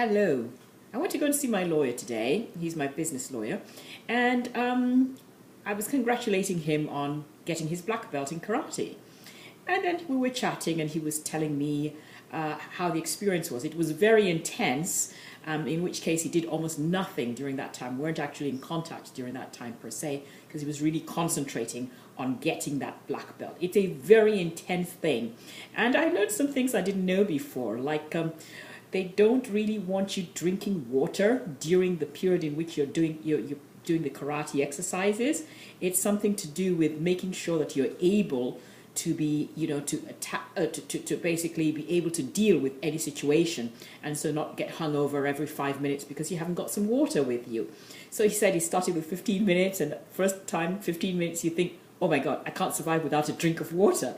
Hello. I went to go and see my lawyer today. He's my business lawyer. And I was congratulating him on getting his black belt in karate. And then we were chatting and he was telling me how the experience was. It was very intense, in which case he did almost nothing during that time. We weren't actually in contact during that time per se, because he was really concentrating on getting that black belt. It's a very intense thing. And I learned some things I didn't know before, like they don't really want you drinking water during the period in which you're doing the karate exercises. It's something to do with making sure that you're able to be, to basically be able to deal with any situation, and so not get hungover every 5 minutes because you haven't got some water with you. So he said he started with 15 minutes, and first time 15 minutes you think, oh my God, I can't survive without a drink of water.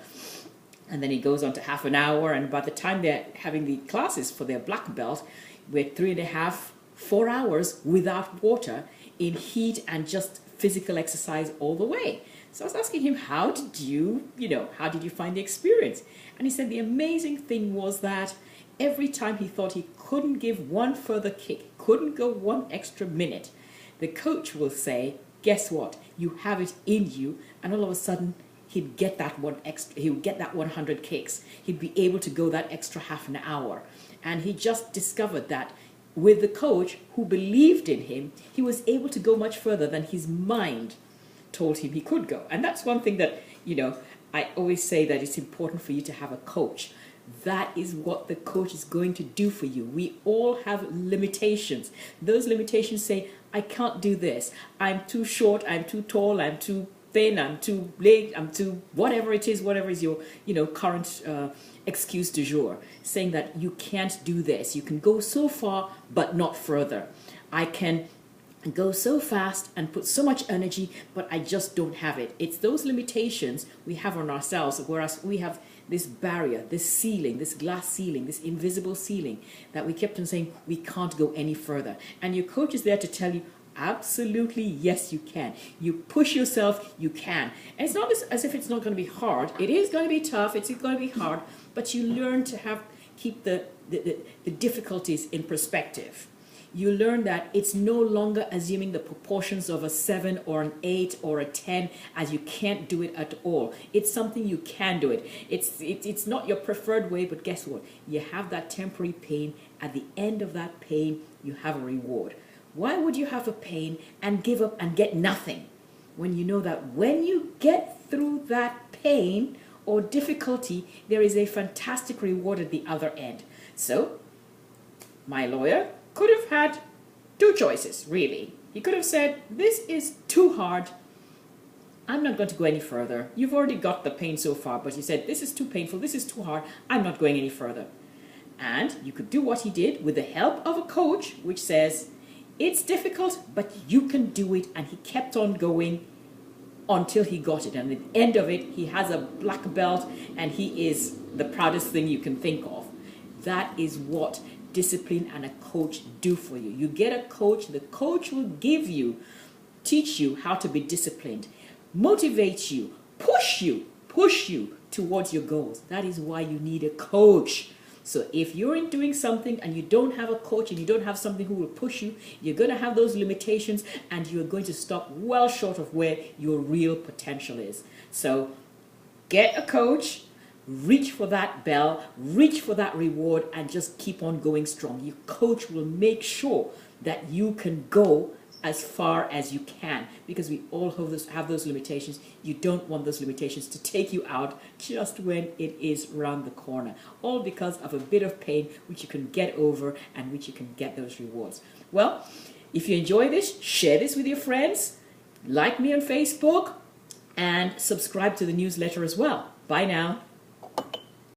And then he goes on to half an hour, and by the time they're having the classes for their black belt, we're 3.5, 4 hours without water in heat and just physical exercise all the way. So I was asking him, how did you find the experience? And he said the amazing thing was that every time he thought he couldn't give one further kick, couldn't go one extra minute, the coach will say, guess what? You have it in you, and all of a sudden he'd get that he would get that 100 kicks. He'd be able to go that extra half an hour. And he just discovered that with the coach who believed in him, he was able to go much further than his mind told him he could go. And that's one thing that, I always say that it's important for you to have a coach. That is what the coach is going to do for you. We all have limitations. Those limitations say, I can't do this. I'm too short, I'm too tall, I'm too thin, I'm too late, I'm too whatever it is, whatever is your current excuse du jour, saying that you can't do this. You can go so far but not further. I can go so fast and put so much energy, but I just don't have it. It's those limitations we have on ourselves, whereas we have this barrier, this ceiling, this glass ceiling, this invisible ceiling that we kept on saying we can't go any further. And your coach is there to tell you, absolutely, yes, you can. You push yourself, you can. And it's not as if it's not going to be hard. It is going to be tough, it's going to be hard, but you learn to keep the difficulties in perspective. You learn that it's no longer assuming the proportions of a 7 or an 8 or a 10 as you can't do it at all. It's something you can do it. It's not your preferred way, but guess what? You have that temporary pain. At the end of that pain, you have a reward. Why would you have a pain and give up and get nothing when you know that when you get through that pain or difficulty, there is a fantastic reward at the other end? So, my lawyer could have had two choices, really. He could have said, this is too hard. I'm not going to go any further. You've already got the pain so far, but you said, this is too painful, this is too hard. I'm not going any further. And you could do what he did with the help of a coach, which says, it's difficult, but you can do it. And he kept on going until he got it. And at the end of it, he has a black belt, and he is the proudest thing you can think of. That is what discipline and a coach do for you. You get a coach, the coach will teach you how to be disciplined, motivate you, push you towards your goals. That is why you need a coach. So if you're in doing something and you don't have a coach and you don't have something who will push you, you're going to have those limitations and you're going to stop well short of where your real potential is. So get a coach, reach for that bell, reach for that reward, and just keep on going strong. Your coach will make sure that you can go as far as you can, because we all have those limitations. You don't want those limitations to take you out just when it is around the corner, all because of a bit of pain which you can get over and which you can get those rewards. Well, if you enjoy this, share this with your friends, like me on Facebook, and subscribe to the newsletter as well. Bye now.